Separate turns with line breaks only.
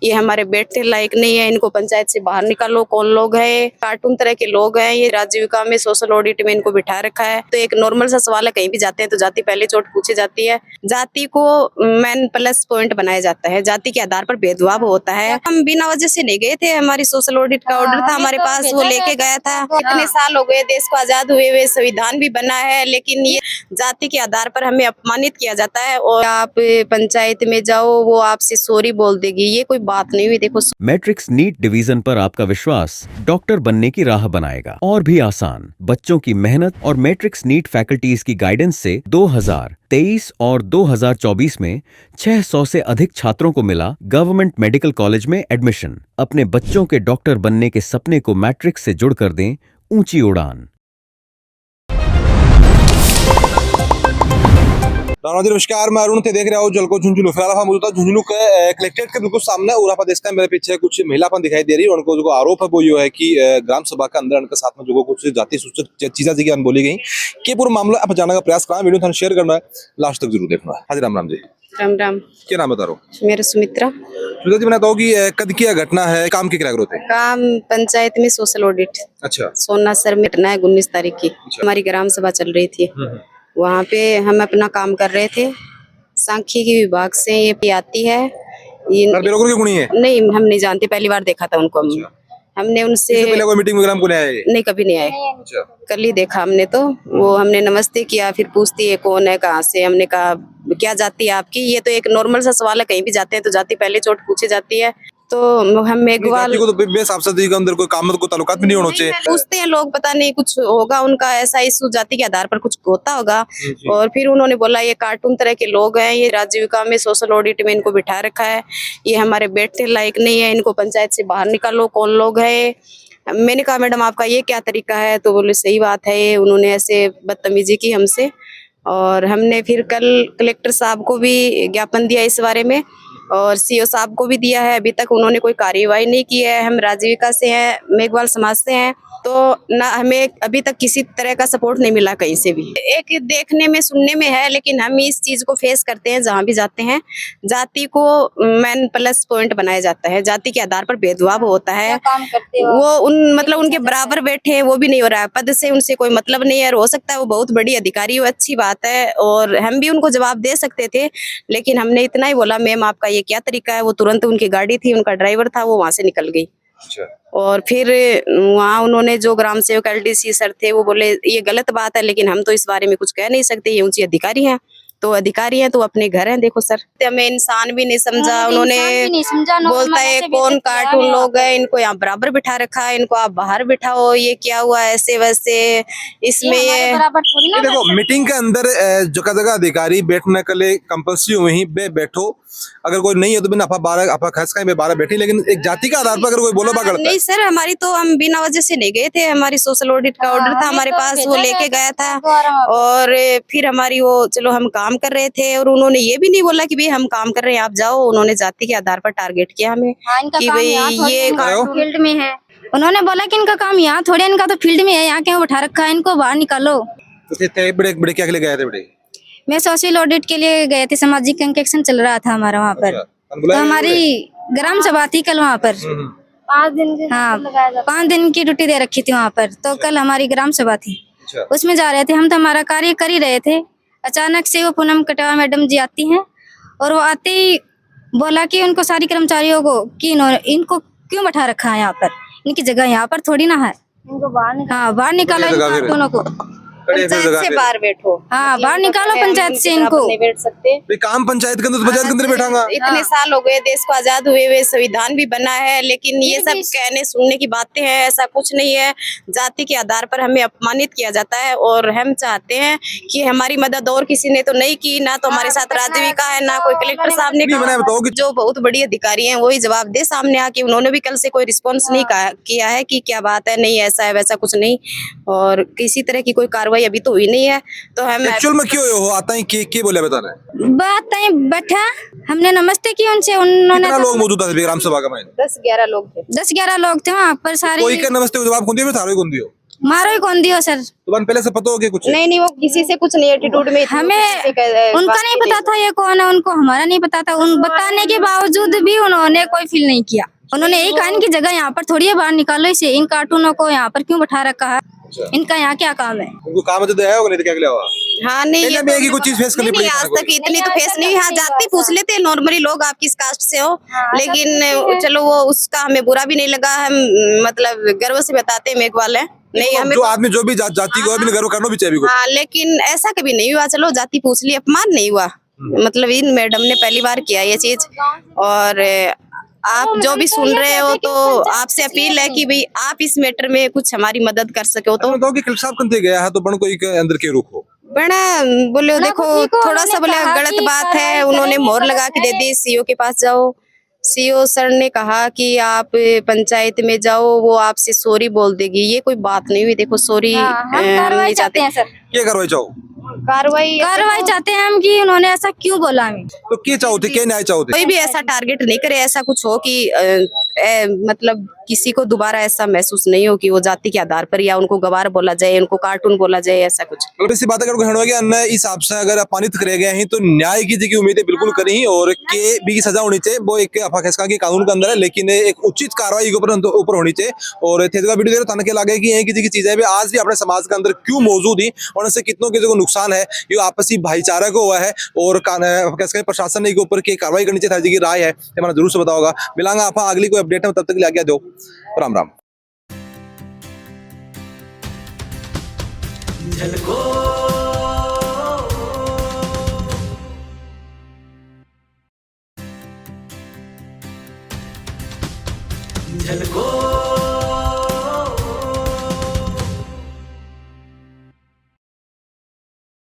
ये हमारे बेटे लायक नहीं है, इनको पंचायत से बाहर निकालो। कौन लोग हैं? कार्टून तरह के लोग हैं ये। राजीविका में सोशल ऑडिट में इनको बिठा रखा है। तो एक नॉर्मल सा सवाल है, कहीं भी जाते हैं तो जाति पहले चोट पूछी जाती है। जाति को मेन प्लस पॉइंट बनाया जाता है, जाति के आधार पर भेदभाव होता है। हम बिना वजह से नहीं गए थे, हमारी सोशल ऑडिट का ऑर्डर था हमारे पास, वो लेके गया था। इतने साल हो गए देश को आजाद हुए हुए, संविधान भी बना है, लेकिन ये जाति के आधार पर हमें अपमानित किया जाता है। और आप पंचायत में जाओ, वो आपसे सॉरी बोल देगी, ये कोई बात नहीं हुई। देखो,
मैट्रिक्स नीट डिवीजन पर आपका विश्वास डॉक्टर बनने की राह बनाएगा और भी आसान। बच्चों की मेहनत और मैट्रिक्स नीट फैकल्टीज की गाइडेंस से 2023 और 2024 में 600 से अधिक छात्रों को मिला गवर्नमेंट मेडिकल कॉलेज में एडमिशन। अपने बच्चों के डॉक्टर बनने के सपने को मैट्रिक्स से जुड़ कर दें ऊंची उड़ान।
राणा जी नमस्कार, मैं अरुण थे, देख रहा हूँ जलको झुंझुनू। फिलहाल हम मौजूद झुंझुनू के कलेक्ट्रेट के बिल्कुल सामने उरा प्रदेश का। मेरे पीछे कुछ महिलापन दिखाई दे रही है। उनको जो आरोप है वो ये है कि ग्राम सभा के अंदर उनके साथ में जो कुछ जाति सूचक चीजें जी बोली गई कि पूरा मामला आप जानने का प्रयास करना, वीडियो थाने शेयर करना है, लास्ट तक जरूर देखना है। हाजी राम राम जी।
राम राम।
क्या नाम बता रहा हूँ?
मेरा सुमित्रा।
सुमित्रा जी, मैं बताऊँ कि कद की घटना है, काम की क्या जरूरत है?
काम पंचायत में सोशल ऑडिट।
अच्छा।
सोना सर में घटना है 19 तारीख की। हमारी ग्राम सभा चल रही थी, वहाँ पे हम अपना काम कर रहे थे। सांख्यिकी विभाग से ये आती है, ये
बेरोगर की गुणी है?
नहीं, हम नहीं जानते, पहली बार देखा था उनको। हमने उनसे
पहले कोई मीटिंग वगैरह को नहीं आए?
नहीं, कभी नहीं आए।
अच्छा।
कल ही देखा हमने, तो वो हमने नमस्ते किया, फिर पूछती है कौन है, कहाँ से। हमने कहा क्या जाति है आपकी? ये तो एक नॉर्मल सा सवाल है, कहीं भी जाते हैं तो जाति पहले चोट पूछी जाती है। तो हम मेघवाल
को तो बेसाबसदी के अंदर कोई काम को ताल्लुकात भी नहीं होना चाहिए।
पूछते हैं लोग, पता नहीं कुछ होगा उनका ऐसा इशू, जाति के आधार पर कुछ होता होगा। और फिर उन्होंने बोला ये कार्टून तरह के लोग हैं, ये राजीविका में सोशल ऑडिट में इनको बिठा रखा है, ये हमारे बेटे लायक नहीं है, इनको पंचायत से बाहर निकालो। कौन लोग हैं? मैंने कहा मैडम आपका ये क्या तरीका है? तो बोले सही बात है। उन्होंने ऐसे बदतमीजी की हमसे। और हमने फिर कल कलेक्टर साहब को भी ज्ञापन दिया इस बारे में, और सीओ साहब को भी दिया है। अभी तक उन्होंने कोई कार्यवाही नहीं की है। हम राजीविका से हैं, मेघवाल समाज से हैं, तो ना हमें अभी तक किसी तरह का सपोर्ट नहीं मिला कहीं से भी। एक देखने में सुनने में है, लेकिन हम इस चीज को फेस करते हैं जहाँ भी जाते हैं। जाति को मेन प्लस पॉइंट बनाया जाता है, जाति के आधार पर भेदभाव होता है।
काम करते हो
वो उन मतलब उनके बराबर बैठे हैं, वो भी नहीं हो रहा है। पद से उनसे कोई मतलब नहीं है। हो सकता है वो बहुत बड़ी अधिकारी हो, अच्छी बात है, और हम भी उनको जवाब दे सकते थे, लेकिन हमने इतना ही बोला मैम आपका ये क्या तरीका है। वो तुरंत, उनकी गाड़ी थी, उनका ड्राइवर था, वो वहां से निकल गई।
अच्छा।
और फिर वहाँ उन्होंने जो ग्राम सेवक LDC सर थे, वो बोले ये गलत बात है, लेकिन हम तो इस बारे में कुछ कह नहीं सकते, ये ऊंची अधिकारी हैं। तो अधिकारी हैं तो अपने घर हैं। देखो सर, हमें इंसान भी नहीं समझा उन्होंने। बोलता है कौन कार्टून लोग हैं, इनको यहाँ बराबर बिठा रखा है, इनको आप बाहर बिठाओ, ये क्या हुआ ऐसे वैसे। इसमें ये
देखो मीटिंग के अंदर जगह जगह अधिकारी बैठने के लिए कंपल्सरी वहीं पे बैठो, अगर कोई नहीं है तो बिना आपा 12 आपा खर्च का 12 बैठी, लेकिन एक जाति का आधार पर अगर कोई बोलो बा गलत है।
नहीं सर, हमारी तो हम बिना वजह से नहीं गए थे, हमारी सोशल ऑडिट का ऑर्डर था हमारे पास, वो लेके गया था। और फिर हमारी वो चलो हम काम कर रहे थे, और उन्होंने ये भी नहीं बोला कि भाई हम काम कर रहे हैं आप जाओ। उन्होंने जाति के आधार पर टारगेट किया हमें कि भाई ये
फील्ड में है। उन्होंने बोला कि इनका काम यहाँ थोड़े, इनका तो फील्ड में है, यहाँ क्यों उठा रखा है, इनको बाहर निकालो।
तो बड़े बड़े क्या के लिए गए थे? बड़े
मैं सोशल ऑडिट के लिए गए थे, सामाजिक इंकेक्शन चल रहा था हमारा वहाँ पर। तो हमारी ग्राम सभा थी कल वहाँ पर। 5 दिन, हाँ 5 दिन की ड्यूटी दे रखी थी वहाँ पर। तो कल हमारी ग्राम सभा थी, उसमें जा रहे थे हम, तो हमारा कार्य कर ही रहे थे। अचानक से वो पूनम कटावा मैडम जी आती हैं, और वो आते ही बोला कि उनको सारी कर्मचारियों को कि इनको क्यों बैठा रखा है यहाँ पर, इनकी जगह यहाँ पर थोड़ी ना है, इनको बाहर, हाँ बाहर निकालो दोनों को,
पंचायत से बाहर बैठो।
हाँ बाहर निकालो पंचायत से इनको।
नहीं बैठ सकते
काम पंचायत के अंदर, पंचायत के अंदर बैठांगा।
इतने साल हो गए देश को आजाद हुए हुए, संविधान भी बना है, लेकिन ये सब कहने सुनने की बातें हैं, ऐसा कुछ नहीं है। जाति के आधार पर हमें अपमानित किया जाता है, और हम चाहते हैं कि हमारी मदद और किसी ने तो नहीं की, ना तो हमारे साथ राजीविका है, ना कोई कलेक्टर साहब ने कहा। जो बहुत बड़ी अधिकारी हैं वही जवाब दे सामने आके। उन्होंने भी कल से कोई रिस्पॉन्स नहीं किया है कि क्या बात है, नहीं ऐसा है वैसा कुछ नहीं, और किसी तरह की कोई कार्रवाई अभी तो हुई नहीं है। तो हम
एक्चुअल में क्यों हो आता है कि बोले बता रहे
बात है, बैठा हमने नमस्ते की उनसे, उन्होंने
लोग मौजूद थे ग्राम सभा का में?
10-11 लोग थे।
10-11 लोग थे वहाँ पर सारे।
कोई का नमस्ते जवाब कौन दियो? थारो कौन दियो?
मारो ही कौन दियो सर,
तो बन पहले से पता हो कि कुछ
नहीं नहीं, वो किसी से कुछ नहीं एटीट्यूड में थी, वो
हमें
किसी से
उनका
बात
नहीं पता था ये कौन है, उनको हमारा नहीं पता था। उन बताने के बावजूद भी उन्होंने कोई फील नहीं किया। उन्होंने यही कहा इनकी जगह यहाँ पर थोड़ी है, बाहर निकालो इसे, इन कार्टूनों को यहाँ पर क्यों बैठा रखा है, इनका यहाँ क्या काम है।
उनको काम तो दया होगा, नहीं तो क्या लिया होगा।
हाँ नहीं, ये
भी है कि कुछ चीज फेस करनी
नहीं,
पड़ी
आज
खाने को।
तक इतनी तो फेस नहीं हुई। हाँ, जाति पूछ लेते हैं नॉर्मली लोग, आप किस कास्ट से हो, लेकिन चलो वो उसका हमें बुरा भी नहीं लगा। हम मतलब गर्व से बताते हैं मेघवाल है, नहीं हमें
जो आदमी जो भी जाति को भी गर्व करना भी चाहिए कुछ।
हाँ, लेकिन ऐसा कभी नहीं हुआ। चलो जाति पूछ ली, अपमान नहीं हुआ। मतलब इन मैडम ने पहली बार किया ये चीज। और आप जो भी सुन रहे हो तो आपसे अपील है कि भाई आप इस मैटर में कुछ हमारी मदद कर सके हो तो।
बताओ कि कलेक्टर साहब कंते गया है तो बन कोई के अंदर के रुख हो
बड़ा बोले, देखो थोड़ा सा बोले गलत बात है, उन्होंने मोहर लगा के दे दी, सीओ के पास जाओ। सीओ सर ने कहा कि आप पंचायत में जाओ, वो आपसे सॉरी बोल देगी। ये कोई बात नहीं हुई। देखो सॉरी
हम कार्रवाई चाहते हैं सर,
क्या कार्रवाई चाहो,
कार्रवाई
चाहते हैं हम कि उन्होंने ऐसा क्यों बोला हमें।
तो क्या चाहो थे, क्या न्याय चाहो थे।
कोई भी ऐसा टारगेट नहीं करे, ऐसा कुछ हो कि मतलब किसी को दोबारा ऐसा महसूस नहीं हो कि वो जाति के आधार पर या उनको गवार बोला जाए, उनको कार्टून बोला जाए, ऐसा कुछ।
मतलब इसी बात अगर हणवा के अन्य इस हिसाब से अगर अपमानित करे गए हैं तो न्याय की जी की उम्मीदें बिल्कुल करी और के भी की सजा होनी चाहिए। वो एक फैसला की कानून के अंदर है, लेकिन एक उचित कार्रवाई के ऊपर होनी चाहिए। और वीडियो देर तन के लगे कि किसी की चीजें भी आज भी अपने समाज के अंदर क्यों मौजूद ही और इससे कितनों के जो नुकसान है ये आपसी भाईचारा को हुआ है। और प्रशासन ने के ऊपर की कार्रवाई करनी चाहिए जी की राय है, हमारा जरूर से बताओगा। मिलांगा आप अगली कोई अपडेट में, तब तक के लिए आज्ञा दो। राम राम।
झलको